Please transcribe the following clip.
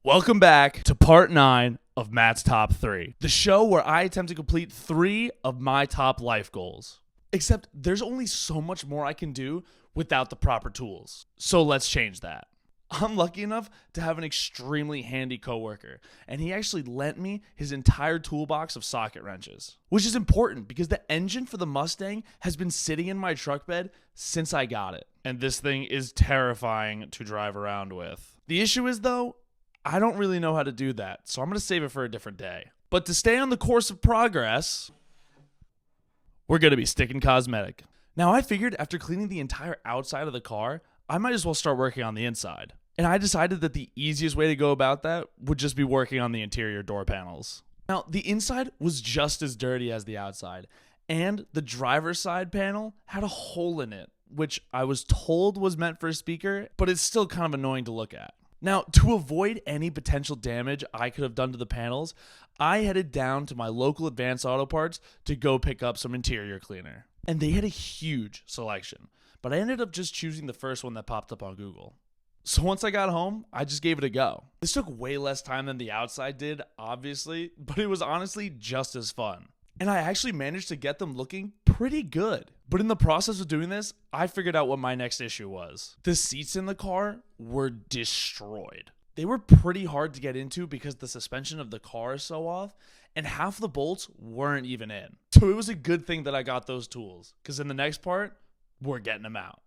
Welcome back to part 9 of Matt's Top 3, the show where I attempt to complete 3 of my top life goals. Except there's only so much more I can do without the proper tools. So let's change that. I'm lucky enough to have an extremely handy coworker, and he actually lent me his entire toolbox of socket wrenches, which is important because the engine for the Mustang has been sitting in my truck bed since I got it, and this thing is terrifying to drive around with. The issue is, though, I don't really know how to do that, so I'm going to save it for a different day. But to stay on the course of progress, we're going to be sticking cosmetic. Now, I figured after cleaning the entire outside of the car, I might as well start working on the inside. And I decided that the easiest way to go about that would just be working on the interior door panels. Now, the inside was just as dirty as the outside, and the driver's side panel had a hole in it, which I was told was meant for a speaker, but it's still kind of annoying to look at. Now, to avoid any potential damage I could have done to the panels, I headed down to my local Advanced Auto Parts to go pick up some interior cleaner. And they had a huge selection, but I ended up just choosing the first one that popped up on Google. So once I got home, I just gave it a go. This took way less time than the outside did, obviously, but it was honestly just as fun. And I actually managed to get them looking pretty good. But in the process of doing this, I figured out what my next issue was. The seats in the car were destroyed. They were pretty hard to get into because the suspension of the car is so off, and half the bolts weren't even in. So it was a good thing that I got those tools, because in the next part, we're getting them out.